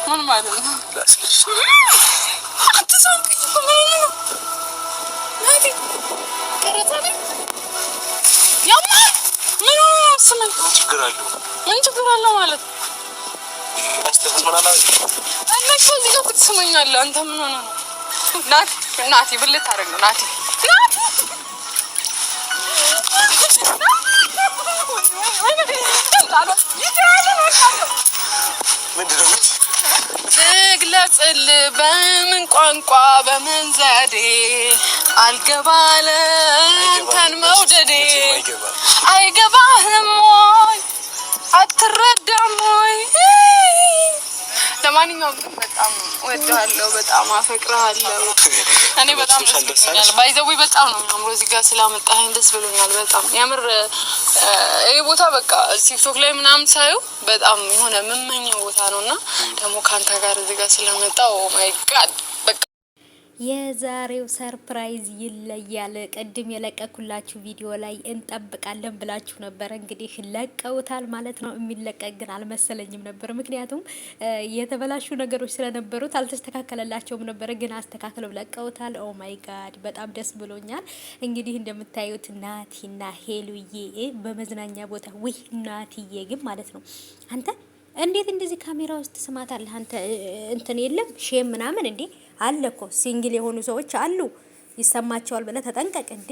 ምን ማለት ነው? አትሰንኩኝ እኮ ምን ነው ናቲ ቀረታለ ያማ ምን ነው ስምን ችግር አለው ምን ችግር አለው ማለት አስተፈስመናላ አንተ እዚህ ጋር ትስመኛለህ አንተ ምን ሆነ ነው ናቲ ብልት ታረግ ነው ናቲ ግለጽል በምን ቋንቋ በምን ዘዴ አልገባለ አንተን መውደዴ አይገባህም ወይ አትረዳም ወይ ለማንኛውም በጣም ወድሃለሁ በጣም አፈቅርሃለሁ እኔ በጣም ደስኛል ባይዘው በጣም ነው አምሮ እዚህ ጋር ስላመጣኸኝ ደስ ብሎኛል በጣም ያምር ይሄ ቦታ በቃ ቲክቶክ ላይ ምናምን ሳይው በጣም የሆነ መመኘው ቦታ ነውና ደግሞ ካንተ ጋር እዚህ ጋር ስለመጣው ኦ ማይ ጋድ በቃ የዛሬው ሰርፕራይዝ ይለያል። ቅድም የለቀኩላችሁ ቪዲዮ ላይ እንጠብቃለን ብላችሁ ነበር። እንግዲህ ለቀውታል ማለት ነው። የሚለቀቅ ግን አልመሰለኝም ነበር። ምክንያቱም የተበላሹ ነገሮች ስለነበሩት አልተስተካከለላቸውም ነበር። ግን አስተካክለው ለቀውታል። ኦ ማይ ጋድ በጣም ደስ ብሎኛል። እንግዲህ እንደምታዩት ናቲና ሄሉዬ በመዝናኛ ቦታ ወይ ናቲዬ ግን ማለት ነው አንተ እንዴት እንደዚህ ካሜራ ውስጥ ስማታለህ አንተ እንትን የለም ሼም ምናምን እንዴ አለኮ ሲንግል የሆኑ ሰዎች አሉ ይሰማቸዋል ብለ ተጠንቀቅ እንዴ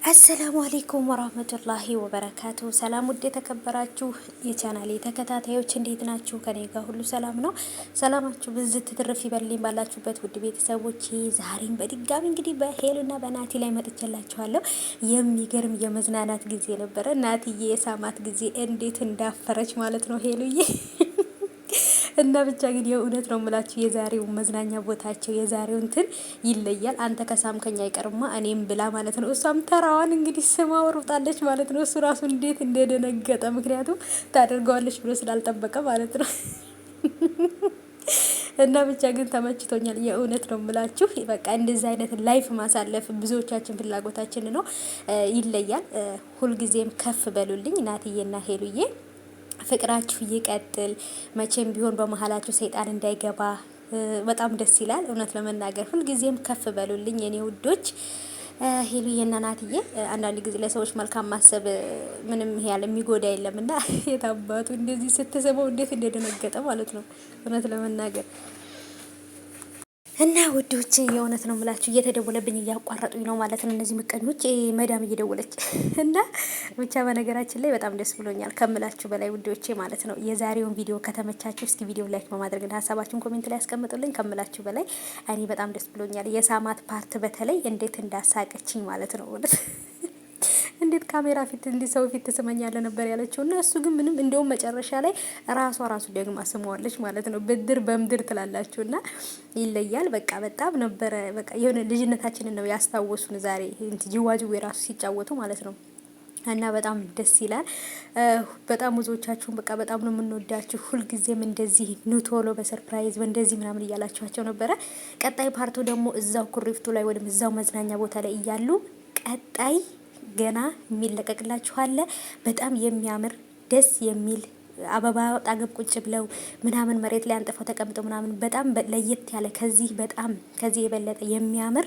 አሰላሙ አለይኩም ወራህመቱላሂ ወበረካቱ ሰላም ውድ የተከበራችሁ የቻናሌ ተከታታዮች እንዴት ናችሁ ከኔ ጋር ሁሉ ሰላም ነው ሰላማችሁ ብዝት ትርፍ ይበልኝ ባላችሁበት ውድ ቤተሰቦቼ ዛሬም በድጋሚ እንግዲህ በሄሉና በናቲ ላይ መጥቻላችኋለሁ የሚገርም የመዝናናት ጊዜ ነበረ ናቲዬ የሳማት ጊዜ እንዴት እንዳፈረች ማለት ነው ሄሉዬ እና ብቻ ግን የእውነት ነው የምላችሁ የዛሬው መዝናኛ ቦታቸው የዛሬው እንትን ይለያል አንተ ከሳምከኛ አይቀርማ እኔም ብላ ማለት ነው እሷም ተራዋን እንግዲህ ስማ ወርውጣለች ማለት ነው እሱ ራሱ እንዴት እንደደነገጠ ምክንያቱም ታደርገዋለች ብሎ ስላልጠበቀ ማለት ነው እና ብቻ ግን ተመችቶኛል የእውነት ነው የምላችሁ በቃ እንደዚህ አይነት ላይፍ ማሳለፍ ብዙዎቻችን ፍላጎታችን ነው ይለያል ሁልጊዜም ከፍ በሉልኝ ናቲዬና ሄሉዬ ፍቅራችሁ ይቀጥል መቼም ቢሆን በመሃላችሁ ሰይጣን እንዳይገባ በጣም ደስ ይላል እውነት ለመናገር ሁልጊዜም ከፍ በሉልኝ የኔ ውዶች ሄሉዬና ናቲዬ አንዳንድ ጊዜ ለሰዎች መልካም ማሰብ ምንም ያለ የሚጎዳ የለምና የታባቱ እንደዚህ ስትሰበው እንዴት እንደደነገጠ ማለት ነው እውነት ለመናገር እና ውዶች የእውነት ነው የምላችሁ እየተደወለብኝ እያቋረጡኝ ነው ማለት ነው እነዚህ ምቀኞች መዳም እየደወለች እና ብቻ በነገራችን ላይ በጣም ደስ ብሎኛል ከምላችሁ በላይ ውዶቼ ማለት ነው የዛሬውን ቪዲዮ ከተመቻችሁ እስኪ ቪዲዮ ላይክ በማድረግ ሀሳባችሁን ኮሜንት ላይ ያስቀምጡልኝ ከምላችሁ በላይ እኔ በጣም ደስ ብሎኛል የሳማት ፓርት በተለይ እንዴት እንዳሳቀችኝ ማለት ነው እንዴት ካሜራ ፊት እንዲ ሰው ፊት ተሰማኛለ ነበር ያለችውና እሱ ግን ምንም እንደውም መጨረሻ ላይ ራሱ ደግማ ስመዋለች ማለት ነው ብድር በምድር ትላላችሁና ይለያል በቃ በጣም ነበር በቃ የሆነ ልጅነታችንን ነው ያስታወሱን ዛሬ ጂዋጂው ራሱ ሲጫወቱ ማለት ነው እና በጣም ደስ ይላል በጣም ብዙዎቻችሁን በቃ በጣም ነው የምንወዳችሁ ሁልጊዜም እንደዚህ ኑቶሎ በሰርፕራይዝ በእንደዚህ ምናምን እያላችኋቸው ነበረ ቀጣይ ፓርቱ ደግሞ እዛው ኩሪፍቱ ላይ ወይም እዛው መዝናኛ ቦታ ላይ እያሉ ቀጣይ ገና የሚለቀቅላችሁ አለ በጣም የሚያምር ደስ የሚል አበባ ጣገብ ቁጭ ብለው ምናምን መሬት ላይ አንጥፈው ተቀምጠው ምናምን በጣም ለየት ያለ ከዚህ የበለጠ የሚያምር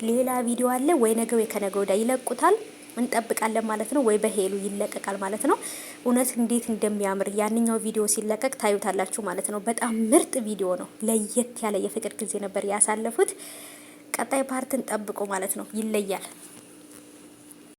ሌላ ቪዲዮ አለ ወይ ነገ ወይ ከነገ ወዲያ ይለቁታል እንጠብቃለን ማለት ነው ወይ በሄሉ ይለቀቃል ማለት ነው እውነት እንዴት እንደሚያምር ያንኛው ቪዲዮ ሲለቀቅ ታዩታላችሁ ማለት ነው በጣም ምርጥ ቪዲዮ ነው ለየት ያለ የፍቅር ጊዜ ነበር ያሳለፉት ቀጣይ ፓርትን ጠብቁ ማለት ነው ይለያል